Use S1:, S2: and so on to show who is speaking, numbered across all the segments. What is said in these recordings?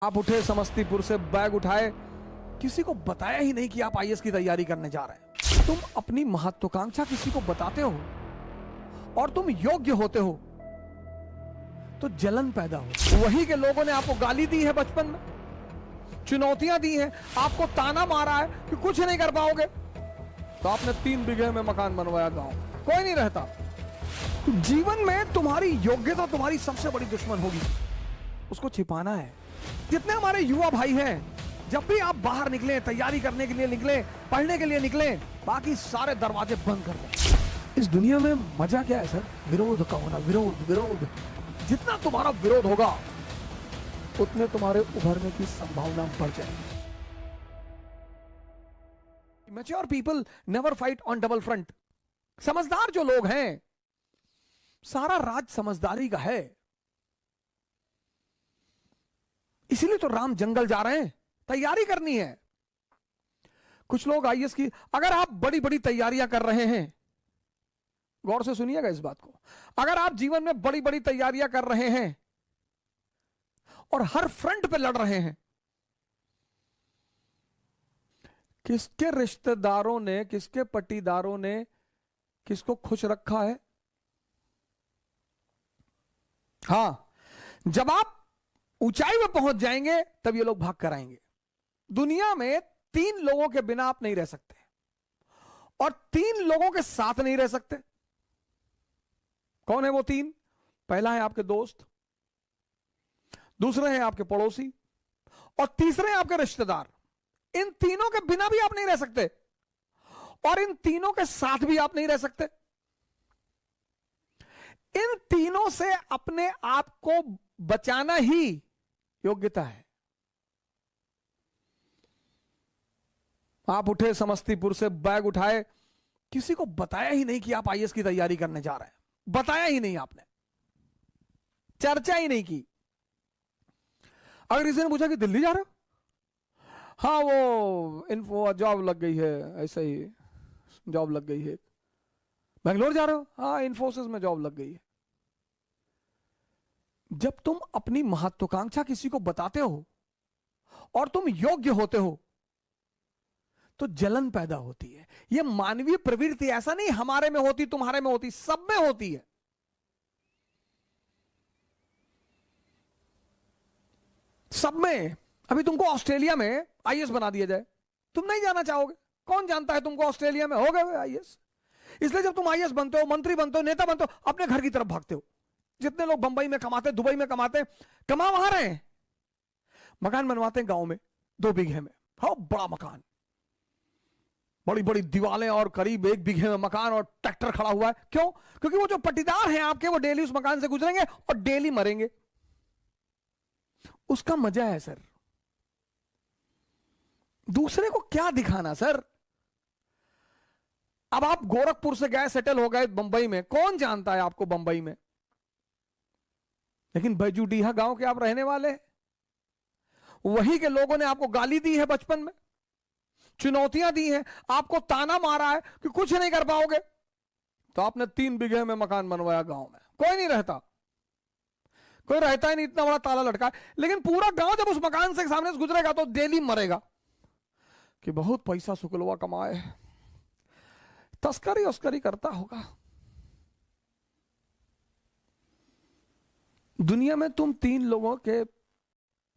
S1: आप उठे समस्तीपुर से, बैग उठाए, किसी को बताया ही नहीं कि आप आईएएस की तैयारी करने जा रहे हैं। तुम अपनी महत्वाकांक्षा किसी को बताते हो और तुम योग्य होते हो तो जलन पैदा हो। वही के लोगों ने आपको गाली दी है बचपन में, चुनौतियां दी हैं, आपको ताना मारा है कि कुछ नहीं कर पाओगे, तो आपने 3 बीघे में मकान बनवाया गांव में, कोई नहीं रहता। जीवन में तुम्हारी योग्यता तुम्हारी सबसे बड़ी दुश्मन होगी, उसको छिपाना है। जितने हमारे युवा भाई हैं, जब भी आप बाहर निकले, तैयारी करने के लिए निकले, पढ़ने के लिए निकले, बाकी सारे दरवाजे बंद कर दें। इस दुनिया में मजा क्या है सर? विरोध का होना, विरोध विरोध। जितना तुम्हारा विरोध होगा उतने तुम्हारे उभरने की संभावना बढ़ जाएगी। Mature people never fight on double front. समझदार जो लोग हैं, सारा राज समझदारी का है। इसीलिए तो राम जंगल जा रहे हैं, तैयारी करनी है। कुछ लोग आईएएस की, अगर आप बड़ी बड़ी तैयारियां कर रहे हैं, गौर से सुनिएगा इस बात को, अगर आप जीवन में बड़ी बड़ी तैयारियां कर रहे हैं और हर फ्रंट पे लड़ रहे हैं, किसके रिश्तेदारों ने, किसके पट्टीदारों ने किसको खुश रखा है? हां, जब आप ऊंचाई में पहुंच जाएंगे तब ये लोग भाग कर आएंगे। दुनिया में 3 लोगों के बिना आप नहीं रह सकते और 3 लोगों के साथ नहीं रह सकते। कौन है वो 3? पहला है आपके दोस्त, दूसरे हैं आपके पड़ोसी और तीसरे हैं आपके रिश्तेदार। इन तीनों के बिना भी आप नहीं रह सकते और इन तीनों के साथ भी आप नहीं रह सकते। इन तीनों से अपने आप को बचाना ही योग्यता है। आप उठे समस्तीपुर से, बैग उठाए, किसी को बताया ही नहीं कि आप आईएएस की तैयारी करने जा रहे हैं, बताया ही नहीं, आपने चर्चा ही नहीं की। अगर किसी ने पूछा कि दिल्ली जा रहे हो, हाँ वो इन्फो जॉब लग गई है, ऐसा ही जॉब लग गई है। बेंगलोर जा रहे हो, हाँ इन्फोसिस में जॉब लग गई है। जब तुम अपनी महत्वाकांक्षा किसी को बताते हो और तुम योग्य होते हो तो जलन पैदा होती है। यह मानवीय प्रवृत्ति, ऐसा नहीं हमारे में होती, तुम्हारे में होती, सब में होती है। सब में। अभी तुमको ऑस्ट्रेलिया में आईएएस बना दिया जाए, तुम नहीं जाना चाहोगे। कौन जानता है तुमको ऑस्ट्रेलिया में हो गए आईएएस। इसलिए जब तुम आईएएस बनते हो, मंत्री बनते हो, नेता बनते हो, अपने घर की तरफ भागते हो। जितने लोग बंबई में कमाते, दुबई में कमाते, कमा वहां रहे हैं, मकान बनवाते हैं गांव में 2 बीघे में, हाँ बड़ा मकान, बड़ी बड़ी दीवारें और करीब 1 बीघे में मकान और ट्रैक्टर खड़ा हुआ है। क्यों? क्योंकि वो जो पट्टीदार हैं आपके, वो डेली उस मकान से गुजरेंगे और डेली मरेंगे। उसका मजा है सर। दूसरे को क्या दिखाना सर? अब आप गोरखपुर से गए, सेटल हो गए बंबई में, कौन जानता है आपको बंबई में, लेकिन बैजूडीहा गांव के आप रहने वाले हैं। वही के लोगों ने आपको गाली दी है बचपन में, चुनौतियां दी हैं, आपको ताना मारा है कि कुछ नहीं कर पाओगे, तो आपने 3 बीघे में मकान बनवाया गांव में। कोई नहीं रहता, कोई रहता ही नहीं, इतना बड़ा ताला लटका है। लेकिन पूरा गांव जब उस मकान से सामने से गुजरेगा तो डेली मरेगा कि बहुत पैसा शुक्लवा कमाए, तस्करी उस्करी करता होगा। दुनिया में तुम 3 लोगों के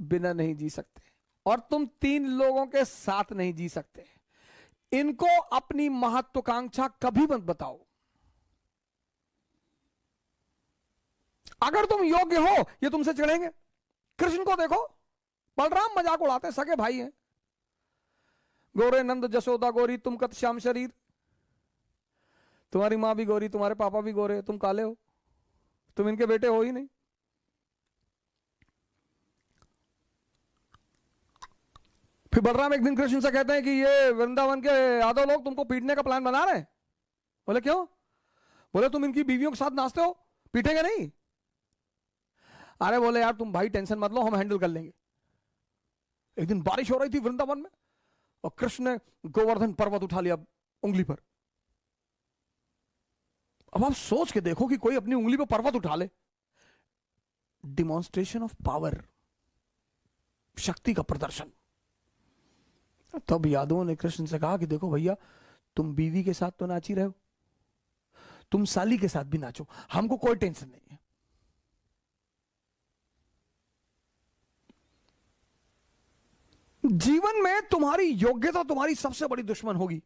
S1: बिना नहीं जी सकते और तुम 3 लोगों के साथ नहीं जी सकते। इनको अपनी महत्वाकांक्षा कभी मत बताओ। अगर तुम योग्य हो, ये तुमसे चिढ़ेंगे। कृष्ण को देखो, बलराम मजाक उड़ाते, सगे भाई हैं, गोरे नंद जसोदा गोरी, तुम कत श्याम शरीर, तुम्हारी मां भी गोरी, तुम्हारे पापा भी गोरे, तुम काले हो, तुम इनके बेटे हो ही नहीं। फिर बलराम एक दिन कृष्ण से कहते हैं कि ये वृंदावन के यादव लोग तुमको पीटने का प्लान बना रहे हैं। बोले क्यों? बोले तुम इनकी बीवियों के साथ नाचते हो, पीटेंगे नहीं? अरे बोले यार तुम भाई टेंशन मत लो, हम हैंडल कर लेंगे। एक दिन बारिश हो रही थी वृंदावन में और कृष्ण ने गोवर्धन पर्वत उठा लिया उंगली पर। अब आप सोच के देखो कि कोई अपनी उंगली पर पर्वत उठा ले, डिमॉन्स्ट्रेशन ऑफ पावर। शक्ति का प्रदर्शन। तब यादवों ने कृष्ण से कहा कि देखो भैया, तुम बीवी के साथ तो नाच ही रहे हो, तुम साली के साथ भी नाचो, हमको कोई टेंशन नहीं है। जीवन में तुम्हारी योग्यता तुम्हारी सबसे बड़ी दुश्मन होगी,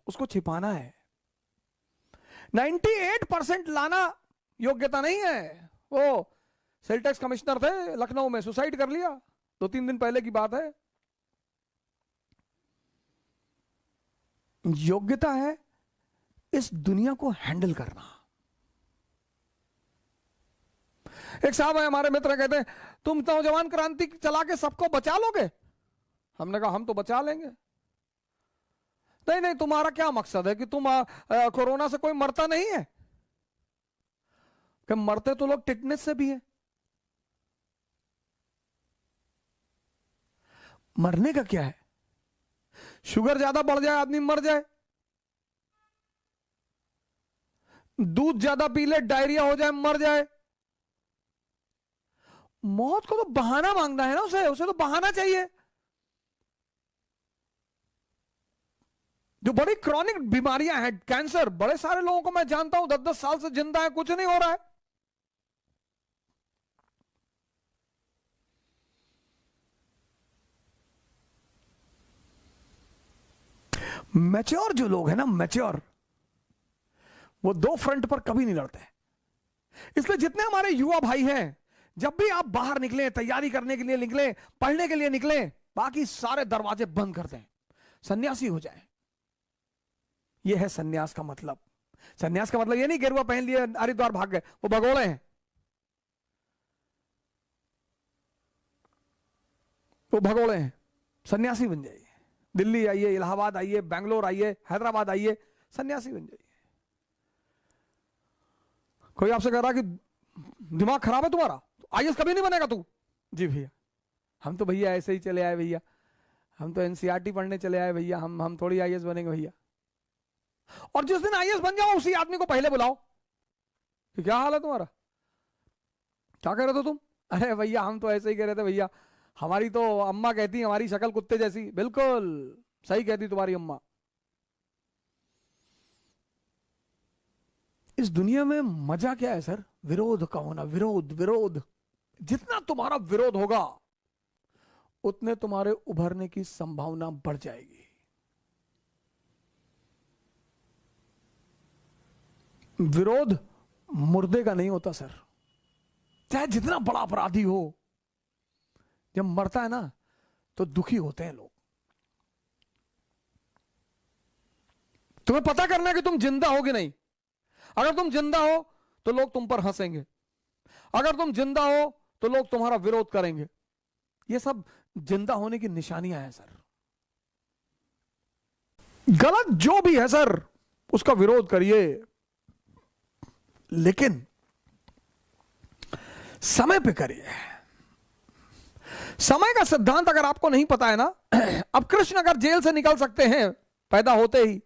S1: उसको छिपाना है। 98% लाना योग्यता नहीं है। वो सेल टैक्स कमिश्नर थे लखनऊ में, सुसाइड कर लिया, 2-3 दिन पहले की बात है। योग्यता है इस दुनिया को हैंडल करना। एक साहब है हमारे मित्र, कहते हैं तुम नौजवान क्रांति चला के सबको बचा लोगे। हमने कहा हम तो बचा लेंगे। नहीं नहीं, तुम्हारा क्या मकसद है कि तुम कोरोना से कोई मरता नहीं है? कि मरते तो लोग टिटनेस से भी हैं। मरने का क्या है? शुगर ज्यादा बढ़ जाए आदमी मर जाए, दूध ज्यादा पी ले डायरिया हो जाए मर जाए। मौत को तो बहाना मांगना है ना, उसे तो बहाना चाहिए। जो बड़ी क्रॉनिक बीमारियां हैं, कैंसर, बड़े सारे लोगों को मैं जानता हूं 10-10 साल से जिंदा है, कुछ नहीं हो रहा है। मैच्योर जो लोग हैं ना, मैच्योर, वो दो फ्रंट पर कभी नहीं लड़ते। इसलिए जितने हमारे युवा भाई हैं, जब भी आप बाहर निकलें, तैयारी करने के लिए निकलें, पढ़ने के लिए निकलें, बाकी सारे दरवाजे बंद कर दें, सन्यासी हो जाएं। यह है सन्यास का मतलब। सन्यास का मतलब यह नहीं गेरुआ पहन लिए हरिद्वार भाग गए, वो भगोड़े हैं, वो भगोड़े हैं। सन्यासी बन जाइए। दिल्ली आइए, इलाहाबाद आइए, बैंगलोर आइए, हैदराबाद आइए, सन्यासी बन जाइए। कोई आपसे कह रहा कि दिमाग खराब है तुम्हारा, आईएएस कभी नहीं बनेगा तू। जी भैया, हम तो भैया ऐसे ही चले आए भैया, हम तो एनसीईआरटी पढ़ने चले आए भैया, हम थोड़ी आईएएस बनेंगे भैया। और जिस दिन आईएएस बन जाओ उसी आदमी को पहले बुलाओ कि क्या हाल है तुम्हारा, क्या कह रहे थे तुम? अरे भैया हम तो ऐसे ही कह रहे थे भैया, हमारी तो अम्मा कहती हमारी शक्ल कुत्ते जैसी। बिल्कुल सही कहती तुम्हारी अम्मा। इस दुनिया में मजा क्या है सर? विरोध का होना। विरोध विरोध, जितना तुम्हारा विरोध होगा उतने तुम्हारे उभरने की संभावना बढ़ जाएगी। विरोध मुर्दे का नहीं होता सर, चाहे जितना बड़ा अपराधी हो, जब मरता है ना तो दुखी होते हैं लोग। तुम्हें पता करना है कि तुम जिंदा हो कि नहीं। अगर तुम जिंदा हो तो लोग तुम पर हंसेंगे, अगर तुम जिंदा हो तो लोग तुम्हारा विरोध करेंगे। ये सब जिंदा होने की निशानियां हैं सर। गलत जो भी है सर उसका विरोध करिए, लेकिन समय पे करिए। समय का सिद्धांत अगर आपको नहीं पता है ना, अब कृष्ण अगर जेल से निकल सकते हैं पैदा होते ही,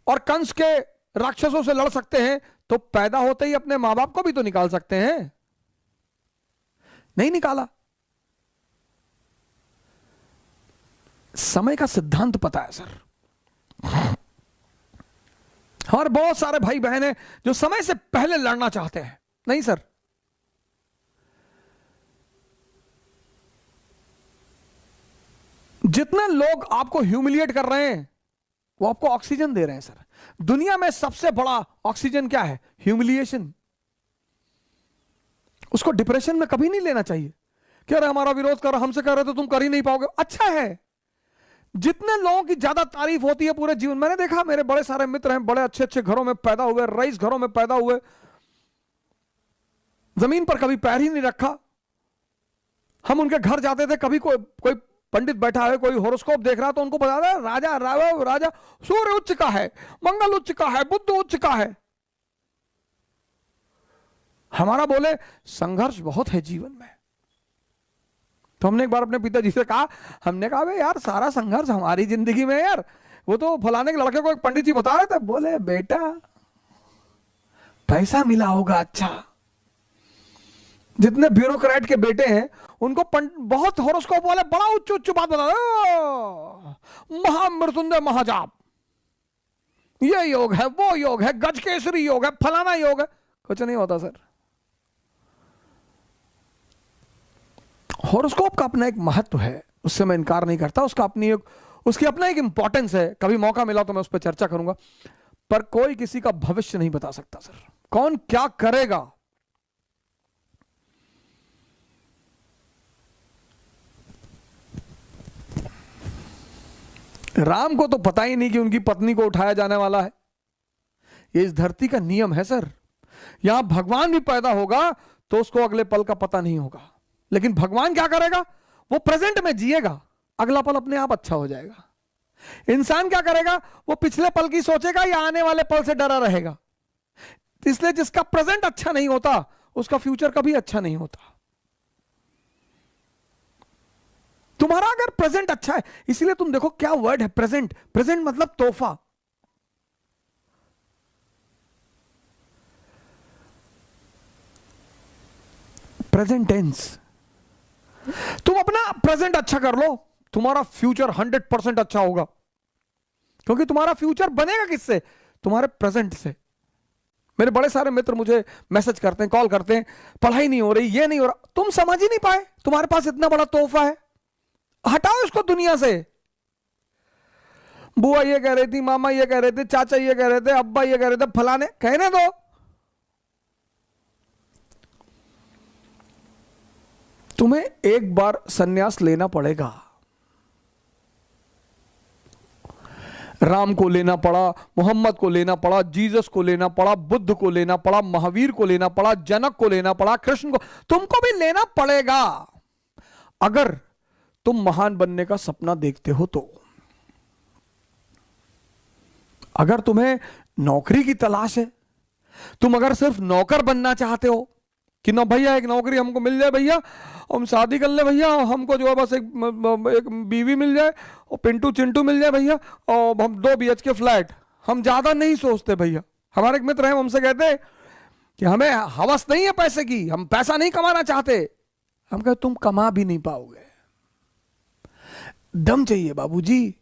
S1: और कंस के राक्षसों से लड़ सकते हैं, तो पैदा होते ही अपने मां बाप को भी तो निकाल सकते हैं। नहीं निकाला। समय का सिद्धांत पता है सर। हमारे बहुत सारे भाई बहन हैं जो समय से पहले लड़ना चाहते हैं। नहीं सर, जितने लोग आपको ह्यूमिलिएट कर रहे हैं वो आपको ऑक्सीजन दे रहे हैं सर। दुनिया में सबसे बड़ा ऑक्सीजन क्या है? ह्यूमिलिएशन। उसको डिप्रेशन में कभी नहीं लेना चाहिए कि अरे हमारा विरोध कर, हमसे कह रहे तो तुम कर ही नहीं पाओगे। अच्छा है, जितने लोगों की ज्यादा तारीफ होती है पूरे जीवन, मैंने देखा मेरे बड़े सारे मित्र हैं, बड़े अच्छे अच्छे घरों में पैदा हुए, रईस घरों में पैदा हुए, जमीन पर कभी पैर ही नहीं रखा। हम उनके घर जाते थे, कभी कोई पंडित बैठा है, कोई होरोस्कोप देख रहा तो उनको बता रहा राजा राजा सूर्य उच्च का है, मंगल उच्च का है, बुध उच्च का है। हमारा बोले संघर्ष बहुत है जीवन में। तो हमने एक बार अपने पिताजी से कहा, हमने कहा भाई यार सारा संघर्ष हमारी जिंदगी में यार, वो तो फलाने के लड़के को एक पंडित जी बता रहे थे। बोले बेटा पैसा मिला होगा अच्छा, जितने ब्यूरोक्रेट के बेटे हैं उनको बहुत हॉरोस्कोप वाले बड़ा उच्च उच्च बात बता महामृत्युंजय महाजाप, ये योग है, वो योग है, गजकेसरी योग है, फलाना योग है। कुछ नहीं होता सर। हॉरोस्कोप का अपना एक महत्व है, उससे मैं इनकार नहीं करता, उसकी अपना एक इंपॉर्टेंस है। कभी मौका मिला तो मैं उस पर चर्चा करूंगा, पर कोई किसी का भविष्य नहीं बता सकता सर, कौन क्या करेगा। राम को तो पता ही नहीं कि उनकी पत्नी को उठाया जाने वाला है। ये इस धरती का नियम है सर। यहां भगवान भी पैदा होगा तो उसको अगले पल का पता नहीं होगा, लेकिन भगवान क्या करेगा, वो प्रेजेंट में जिएगा, अगला पल अपने आप अच्छा हो जाएगा। इंसान क्या करेगा, वो पिछले पल की सोचेगा या आने वाले पल से डरा रहेगा। इसलिए जिसका प्रेजेंट अच्छा नहीं होता उसका फ्यूचर कभी अच्छा नहीं होता। तुम्हारा अगर प्रेजेंट अच्छा है, इसीलिए तुम देखो क्या वर्ड है प्रेजेंट। प्रेजेंट मतलब तोहफा। Present tense. तुम अपना प्रेजेंट अच्छा कर लो, तुम्हारा फ्यूचर 100% अच्छा होगा, क्योंकि तुम्हारा फ्यूचर बनेगा किससे, तुम्हारे प्रेजेंट से। मेरे बड़े सारे मित्र मुझे मैसेज करते हैं, कॉल करते हैं, पढ़ाई नहीं हो रही, ये नहीं हो रहा। तुम समझ ही नहीं पाए, तुम्हारे पास इतना बड़ा तोहफा है, हटाओ इसको दुनिया से। बुआ ये कह रही थी, मामा ये कह रहे थे, चाचा ये कह रहे थे, अब्बा ये कह रहे थे, फलाने, कहने दो। तुम्हें एक बार सन्यास लेना पड़ेगा। राम को लेना पड़ा, मोहम्मद को लेना पड़ा, जीसस को लेना पड़ा, बुद्ध को लेना पड़ा, महावीर को लेना पड़ा, जनक को लेना पड़ा, कृष्ण को, तुमको भी लेना पड़ेगा अगर तुम महान बनने का सपना देखते हो तो। अगर तुम्हें नौकरी की तलाश है, तुम अगर सिर्फ नौकर बनना चाहते हो कि ना भैया एक नौकरी हमको मिल जाए भैया, हम शादी कर ले भैया, हमको जो है बस एक बीवी मिल जाए और पिंटू चिंटू मिल जाए भैया, और हम 2 BHK फ्लैट, हम ज्यादा नहीं सोचते भैया। हमारे एक मित्र हैं, हमसे कहते हैं कि हमें हवस नहीं है पैसे की, हम पैसा नहीं कमाना चाहते। हम कहते तुम कमा भी नहीं पाओगे, दम चाहिए बाबूजी।